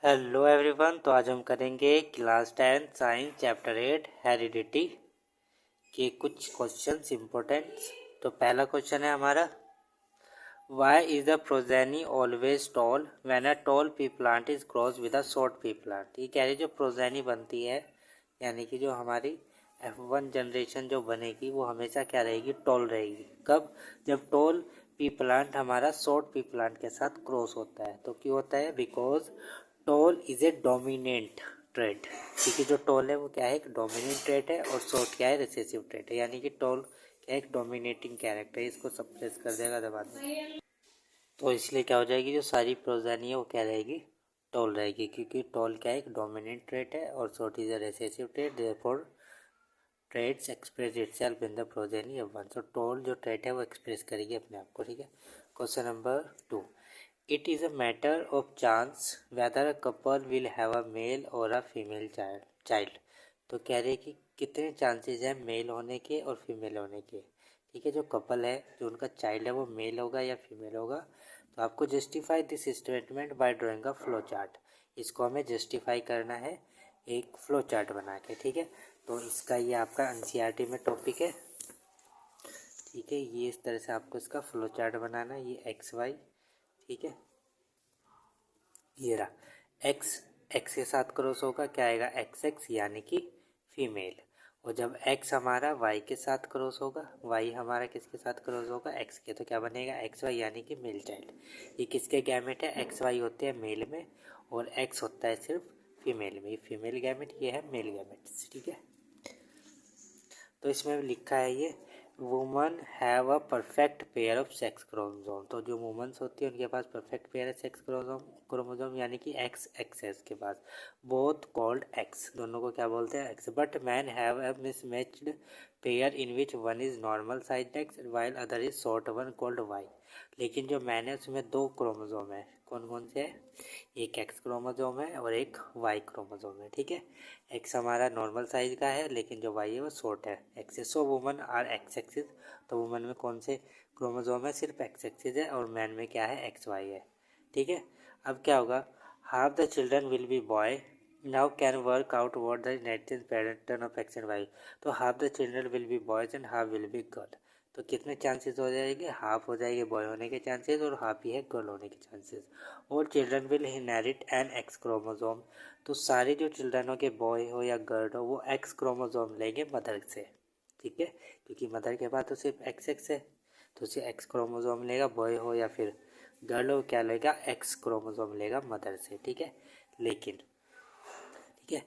Hello everyone. तो आज हम करेंगे क्लास 10 साइंस चैप्टर 8 हेरिडिटी के कुछ क्वेश्चंस इम्पोर्टेंट। तो पहला क्वेश्चन है हमारा, why is the progeny always tall when a tall pea plant is cross with a short pea plant. ये कह रही जो प्रोजेनी बनती है यानी कि जो हमारी F1 जनरेशन जो बनेगी वो हमेशा क्या रहेगी, टॉल रहेगी। कब? जब टॉल पी प्लांट हमारा शॉर्ट पी प्लांट के साथ क्रॉस होता है। तो क्यों होता है? Because tall is a dominant trait, क्योंकि जो टॉल है वो क्या है, एक डोमिनेंट ट्रेट है, और शॉर्ट क्या है, रिसेसिव ट्रेट है। यानी कि टॉल क्या है, एक डोमिनेटिंग कैरेक्टर है, इसको सप्रेस कर देगा दबा देगा। तो इसलिए क्या हो जाएगी, जो सारी प्रोजेनी है वो क्या रहेगी, टॉल रहेगी, क्योंकि टॉल क्या है, एक डोमिनेंट ट्रेट है और short is a recessive trait. Therefore traits express itself in the progeny of one. So tall जो ट्रेट है वो एक्सप्रेस करेगी अपने आप को। ठीक है। Question number 2, it is a matter of chance whether a couple will have a male और अ फीमेल चाइल्ड। तो कह रहे कि कितने चांसेस हैं मेल होने के और फीमेल होने के। ठीक है। जो कपल है, जो उनका चाइल्ड है, वो मेल होगा या फीमेल होगा। तो आपको justify this statement by drawing a flow chart. इसको हमें जस्टिफाई करना है एक फ्लो चार्ट बना के। ठीक है। तो इसका ये आपका एनसीईआरटी में टॉपिक है। ठीक है। ये इस तरह से आपको इसका फ्लो चार्ट बनाना है। ये एक्स वाई, ठीक है, ये रहा एक्स। एक्स के साथ क्रॉस होगा, क्या आएगा, एक्स एक्स यानी कि फीमेल। और जब एक्स हमारा वाई के साथ क्रॉस होगा, वाई हमारा किसके साथ क्रॉस होगा, एक्स के, तो क्या बनेगा, एक्स वाई यानी कि मेल चाइल्ड। ये किसके गैमेट है, एक्स वाई होते हैं मेल में और एक्स होता है सिर्फ फीमेल में। ये फीमेल गैमेट, ये है मेल गैमेट। ठीक है। तो इसमें लिखा है ये, woman have a perfect pair of sex chromosome. तो जो वुमेन्स होती है उनके पास परफेक्ट पेयर है सेक्स क्रोमोसोम यानी कि एक्स एक्स है उसके पास। बोथ कॉल्ड एक्स, दोनों को क्या बोलते हैं, X. But man have a mismatched pair in which one is normal size X while other is short one called Y. लेकिन जो मैन है उसमें दो क्रोमोसोम है। कौन कौन से है? एक एक्स क्रोमोसोम है और एक वाई क्रोमोसोम है। ठीक है। एक्स हमारा नॉर्मल साइज का है लेकिन जो वाई है वो शॉर्ट है, XX. So woman are X XX. तो वुमन में कौन से क्रोमोसोम है, सिर्फ एक्स एक्सिस है, और मैन में क्या है, एक्स वाई है। ठीक है। अब क्या होगा, half the children will be boy. Now can work out what the inheritance pattern of X and Y. तो half the children will be boys and half will be girl. तो कितने chances हो जाएंगे, हाफ हो जाएंगे boy होने के chances और हाफ ही है गर्ल होने के चांसेस। और children will inherit an X chromosome. तो सारे जो चिल्ड्रन हो के बॉय हो या गर्ल हो वो एक्स क्रोमोसोम लेंगे मदर से। ठीक है। क्योंकि मदर के बाद तो सिर्फ एक्स एक्स है, तो उसे एक्स क्रोमोसोम लेगा, बॉय हो या फिर गर्ल हो, क्या लेगा, एक्स क्रोमोसोम लेगा मदर से। ठीक है। लेकिन ठीक है,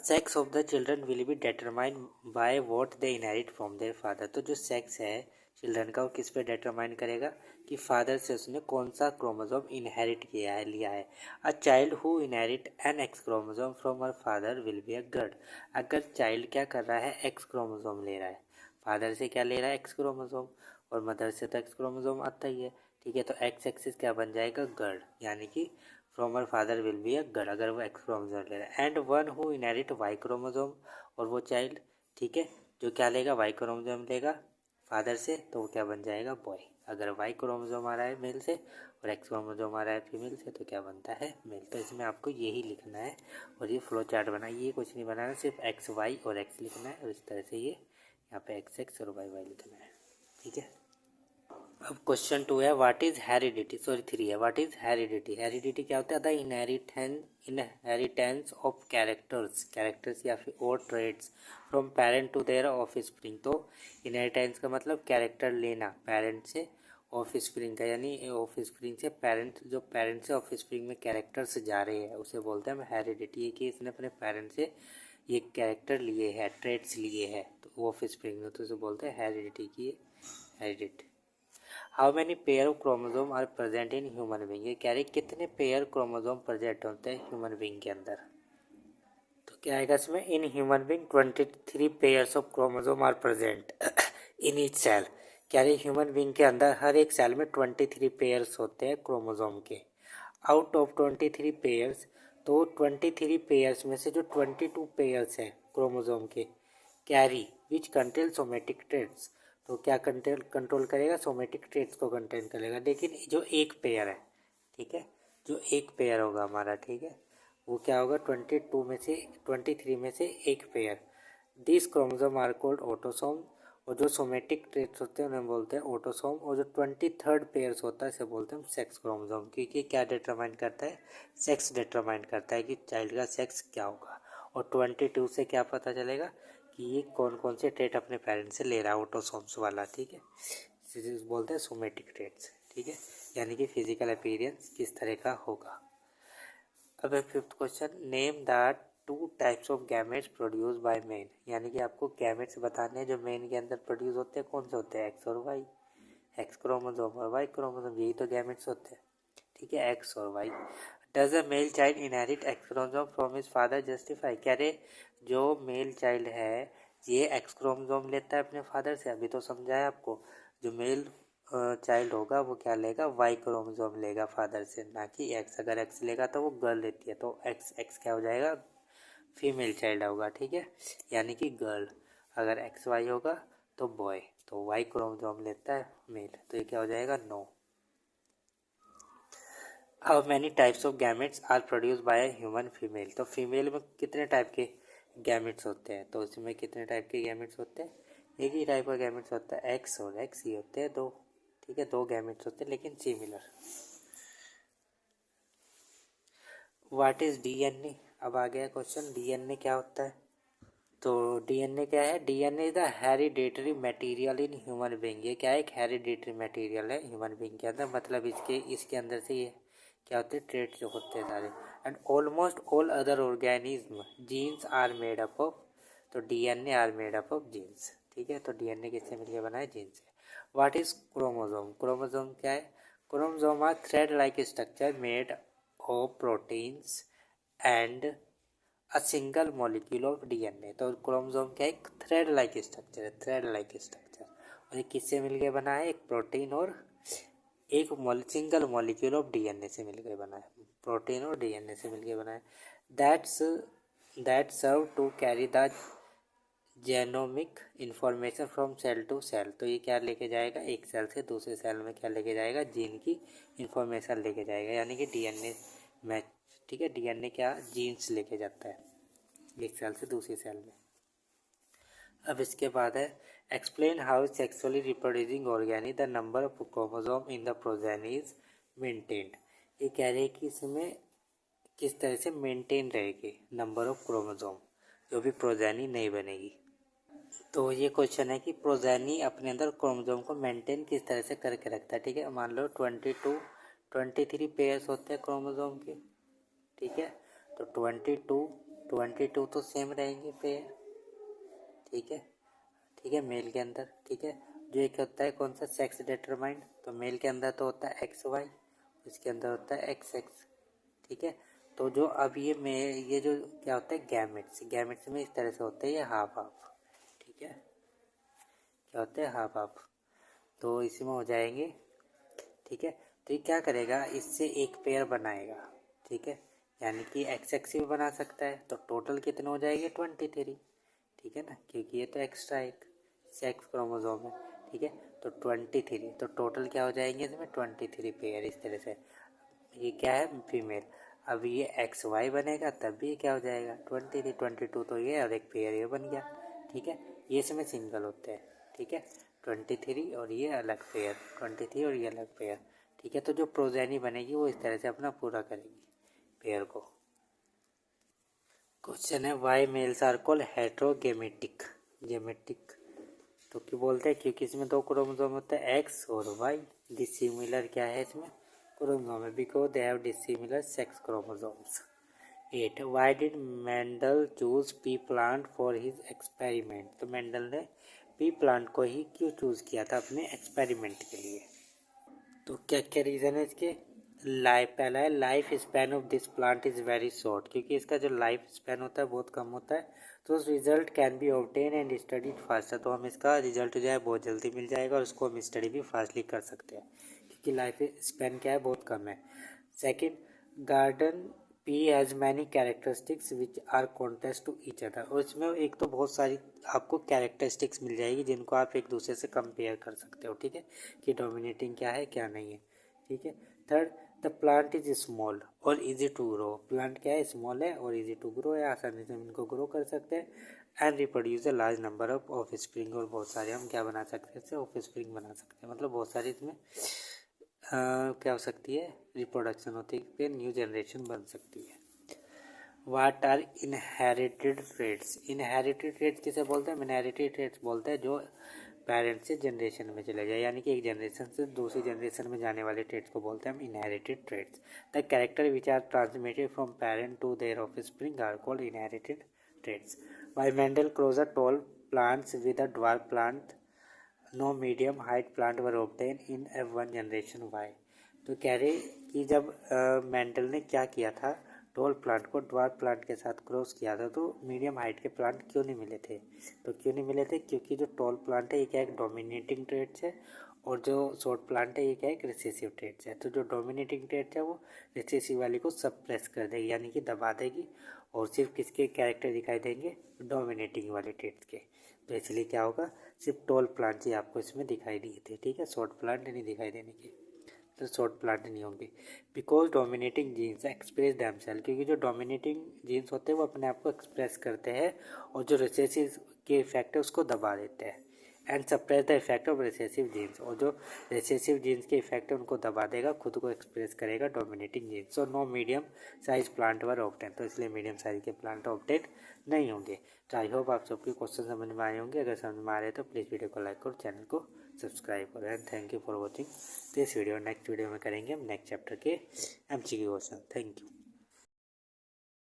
sex of the children will be determine by what they inherit from their father. तो जो सेक्स है चिल्ड्रन का वो किस पे डिटरमाइन करेगा, कि फादर से उसने कौन सा क्रोमोसोम इनहेरिट किया है, लिया है। A child who inherit an X chromosome from her father will be a girl. अगर चाइल्ड क्या कर रहा है, एक्स क्रोमोसोम ले रहा है, फादर से क्या ले रहा है, एक्स क्रोमोसोम, और मदर से तो एक्स क्रोमोसोम आता ही है। ठीक है। तो एक्स एक्सिस क्या बन जाएगा, गर्ल, यानी कि from her father will be a girl, अगर वो एक्स क्रोमोसोम ले रहा है। And one who inherit Y chromosome, और वो चाइल्ड, ठीक है, जो क्या लेगा, वाई क्रोमोसोम लेगा फादर से, तो वो क्या बन जाएगा, बॉय। अगर वाई क्रोमोसोम आ रहा है मेल से और एक्स क्रोमोसोम आ रहा है फीमेल से, तो क्या बनता है, मेल। तो इसमें आपको यही लिखना है और ये फ्लो चार्ट बनाइए, कुछ नहीं बनाना, सिर्फ एक्स वाई और एक्स लिखना है, और इस तरह से ये यहाँ पे एक्स एक्स और वाई वाई लिखना है। ठीक है। अब क्वेश्चन 2 है, व्हाट इज हेरिडिटी, सॉरी 3 है, व्हाट इज हेरिडिटी। हेरिडिटी क्या होता है, द इनहेरिटेंस ऑफ कैरेक्टर्स या फिर और traits from parent to their offspring. तो इनहेरिटेंस का मतलब कैरेक्टर लेना पेरेंट से ऑफ स्प्रिंग का, यानी ऑफ स्प्रिंग से पेरेंट, जो पेरेंट से ऑफ स्प्रिंग में कैरेक्टर्स जा रहे हैं उसे बोलते हैं हम हेरिडिटी। कि इसने अपने पेरेंट से ये कैरेक्टर लिए हैं, ट्रेड्स लिए हैं, तो ऑफ स्प्रिंग में, तो उसे बोलते हैं हेरिडिटी की, heredity. How many pair of chromosome are present in human being. ये कह रहे कितने पेयर क्रोमोसोम प्रेजेंट होते हैं ह्यूमन बींग के अंदर। तो क्या आएगा इसमें, in human being 23 pairs of chromosome are present in each cell. कह रहे ह्यूमन बींग के अंदर हर एक सेल में 23 पेयर्स होते हैं क्रोमोसोम के। आउट ऑफ 23 पेयर्स, तो 23 पेयर्स में से जो 22 पेयर्स हैं क्रोमोसोम के, carry which contain somatic traits. तो क्या कंट्रोल करेगा, सोमेटिक ट्रेट्स को कंटेन करेगा। लेकिन जो एक पेयर है, ठीक है, जो एक पेयर होगा हमारा, ठीक है, वो क्या होगा 22 में से 23 में से एक पेयर। This chromosome are called autosome, और जो सोमेटिक ट्रेट्स होते हैं उन्हें बोलते हैं ऑटोसोम, और जो 23rd पेयर्स होता है इसे बोलते हैं सेक्स क्रोमोसोम, क्योंकि क्या डिटरमाइन करता है, सेक्स डिटरमाइन करता है कि चाइल्ड का सेक्स क्या होगा। और 22 से क्या पता चलेगा कि ये कौन कौन से ट्रेट अपने पेरेंट्स से ले रहा है, ऑटोसोम्स वाला, ठीक है, इसे बोलते हैं सोमेटिक ट्रेट्स, ठीक है, यानी कि फिजिकल अपीयरेंस किस तरह का होगा। अब fifth question, name the 2 types of gametes produce by main, यानी कि आपको गैमेट्स बताने हैं जो मेन के अंदर प्रोड्यूस होते हैं, कौन से होते हैं, एक्स और वाई, एक्स क्रोमोसोम और वाई क्रोमोसोम, यही तो गैमेट्स होते हैं, ठीक है, एक्स और Y. Does a male child inherit X chromosome from his father, justify, कह रहे जो मेल चाइल्ड है ये एक्स क्रोमोसोम लेता है अपने फादर से, अभी तो समझाया आपको, जो मेल चाइल्ड होगा वो क्या लेगा, वाई क्रोमोसोम लेगा फादर से, ना कि एक्स। अगर एक्स लेगा तो वो गर्ल लेती है, तो एक्स एक्स क्या हो जाएगा, फीमेल चाइल्ड होगा, ठीक है, यानी कि गर्ल। अगर एक्स वाई होगा तो बॉय, तो वाई क्रोमोसोम लेता है मेल, तो ये क्या हो जाएगा, no. How many types of gametes are produce by human female, तो फीमेल में कितने टाइप के गैमेट्स होते हैं, तो उसमें कितने टाइप के गैमेट्स होते हैं, एक ही टाइप का गैमेट्स होता है, एक्स और एक्स ही होते हैं, दो, ठीक है, दो गैमेट्स होते हैं लेकिन सिमिलर। व्हाट इज डीएनए, अब आ गया क्वेश्चन, डीएनए क्या होता है। तो डीएनए क्या है, DNA is the hereditary material in human being, ये क्या है, एक हेरिडेटरी मटेरियल है ह्यूमन बीइंग के अंदर, मतलब इसके अंदर से ये क्या होते हैं, ट्रेट जो होते हैं सारे। And almost all other organism genes are made up of, तो DNA are made up of genes, ठीक है, तो डीएनए किससे मिलकर बना है, जीन से। व्हाट इज क्रोमोसोम, क्रोमोसोम क्या है, chromosome are thread like structure made of proteins and a single molecule of DNA, तो क्रोमोसोम क्या है, एक थ्रेड लाइक स्ट्रक्चर है, थ्रेड लाइक स्ट्रक्चर, और ये किससे मिलके बना है, एक प्रोटीन और एक सिंगल मॉलिक्यूल ऑफ डीएनए से मिलकर बना है, प्रोटीन और डीएनए से मिलकर बना है। That's that serve to carry the genomic information from cell to cell, तो ये क्या लेके जाएगा, एक सेल से दूसरे सेल में क्या लेके जाएगा, जीन की इंफॉर्मेशन लेके जाएगा, यानी कि डीएनए मैच, ठीक है, डीएनए क्या जीन्स लेके जाता है एक सेल से दूसरी सेल में। अब इसके बाद है, explain how sexually reproducing organisms the number of chromosome in the progeny is maintained, ये कह रहे हैं कि इसमें किस तरह से मेंटेन रहेगी नंबर ऑफ क्रोमोसोम, जो भी प्रोजेनी नहीं बनेगी। तो ये क्वेश्चन है कि प्रोजेनी अपने अंदर क्रोमोसोम को मेंटेन किस तरह से करके रखता है, ठीक है, मान लो 23 पेयर्स होते हैं क्रोमोसोम के, ठीक है, तो 22 तो सेम रहेंगे पेयर, ठीक है, ठीक है, मेल के अंदर, ठीक है, जो एक होता है कौन सा, सेक्स डिटरमाइंड, तो मेल के अंदर तो होता है एक्स वाई, इसके अंदर होता है एक्स एक्स, ठीक है, तो जो अब ये जो क्या होता है, गैमेट्स, गैमेट्स में इस तरह से होते हैं ये हाफ हाफ, ठीक है, क्या होते हैं, हाफ हाफ, तो इसी में हो जाएंगे, ठीक है, तो ये क्या करेगा, इससे एक पेयर बनाएगा, ठीक है, यानी कि एक्स एक्स भी बना सकता है, तो टोटल कितने हो जाएंगे 23, ठीक है ना, क्योंकि ये तो एक्स्ट्रा एक सेक्स क्रोमोसोम है, ठीक है, तो 23, तो टोटल क्या हो जाएंगे इसमें 23 पेयर, इस तरह से। ये क्या है, फीमेल, अब ये एक्स वाई बनेगा तब भी क्या हो जाएगा 22 तो ये, और एक पेयर ये बन गया, ठीक है, ये इसमें सिंगल होते हैं, ठीक है, 23 और ये अलग पेयर, 23 और ये अलग पेयर, ठीक है, तो जो प्रोजेनी बनेगी वो इस तरह से अपना पूरा करेगी पेयर को। क्वेश्चन है, why males are called heterogametic, gametic, तो क्यों बोलते हैं, क्योंकि इसमें दो क्रोमोसोम होते हैं एक्स और वाई, डिसिमिलर क्या है इसमें क्रोमोसोम है, because they have dissimilar sex chromosomes. 8 why did Mendel choose P plant for his experiment, तो मेंडल ने पी प्लांट को ही क्यों चूज किया था अपने एक्सपेरिमेंट के लिए, तो क्या क्या रीज़न है इसके, लाइफ, पहला है life span of this plant is very short, क्योंकि इसका जो लाइफ स्पैन होता है बहुत कम होता है, तो result can be obtain and studied faster, तो हम इसका रिजल्ट जो है बहुत जल्दी मिल जाएगा और उसको हम स्टडी भी फास्टली कर सकते हैं, क्योंकि लाइफ स्पैन क्या है, बहुत कम है। Second, garden pea has many characteristics which are contest to each other, और इसमें एक तो बहुत सारी आपको कैरेक्टरिस्टिक्स मिल जाएगी जिनको आप एक दूसरे से कंपेयर कर सकते हो, ठीक है, कि डोमिनेटिंग क्या है क्या नहीं है, ठीक है। Third, the plant is small और इजी टू ग्रो। प्लांट क्या है, स्मॉल है और इजी टू ग्रो है, आसानी से हम इनको ग्रो कर सकते हैं। And reproduce a large number of of spring, और बहुत सारे हम क्या बना सकते हैं, इससे ऑफ स्प्रिंग बना सकते हैं, मतलब बहुत सारी इसमें क्या हो सकती है, रिप्रोडक्शन होती है, फिर न्यू जनरेशन बन सकती है। What are inherited traits. Inherited traits किसे बोलते हैं, इनहेरिटेड ट्रेड्स बोलते हैं जो पेरेंट्स से जनरेशन में चले जाए, यानी कि एक जनरेशन से दूसरी जनरेशन में जाने वाले ट्रेड्स को बोलते हैं हम inherited traits. The character which are transmitted from parent to their offspring are called inherited traits. By Mendel closer tall plants with a dwarf plant no medium height plant were obtain in a one generation. Why. तो कह रहे कि जब Mendel ने क्या किया था, tall plant को ड्वार्फ प्लांट के साथ क्रॉस किया था, तो मीडियम हाइट के प्लांट क्यों नहीं मिले थे। तो क्यों नहीं मिले थे, क्योंकि जो टॉल प्लांट है ये क्या एक डोमिनेटिंग ट्रेड्स है, और जो शॉर्ट प्लांट है ये क्या एक रिसेसिव ट्रेड्स है। तो जो डोमिनेटिंग ट्रेड्स है वो रिसेसिव वाली को सप्रेस कर देगी, यानी कि दबा देगी, और सिर्फ किसके कैरेक्टर दिखाई देंगे, डोमिनेटिंग वाले ट्रेड्स के। तो इसलिए क्या होगा, सिर्फ टॉल प्लांट ही आपको इसमें दिखाई दिए थे, ठीक है, शॉर्ट प्लांट नहीं दिखाई देने के, तो शॉर्ट प्लांट नहीं होंगे। Because dominating genes express themselves, क्योंकि जो डोमिनेटिंग जीन्स होते हैं वो अपने आप को एक्सप्रेस करते हैं, और जो रिसेसिव के इफेक्ट है उसको दबा देते हैं। And suppress the effect of recessive genes, और जो रिसेसिव जीन्स के इफेक्ट है उनको दबा देगा, खुद को एक्सप्रेस करेगा dominating genes. So no medium size plant were obtain, तो इसलिए मीडियम साइज के प्लांट ऑब्टेन नहीं होंगे। तो आई होप आप सबके क्वेश्चन समझ में आए होंगे। अगर समझ में आ रहे तो प्लीज़ वीडियो को लाइक करो, चैनल को सब्सक्राइब करो, and thank you for watching this video. Next video में करेंगे हम नेक्स्ट चैप्टर के MCQ क्वेश्चन। Thank you.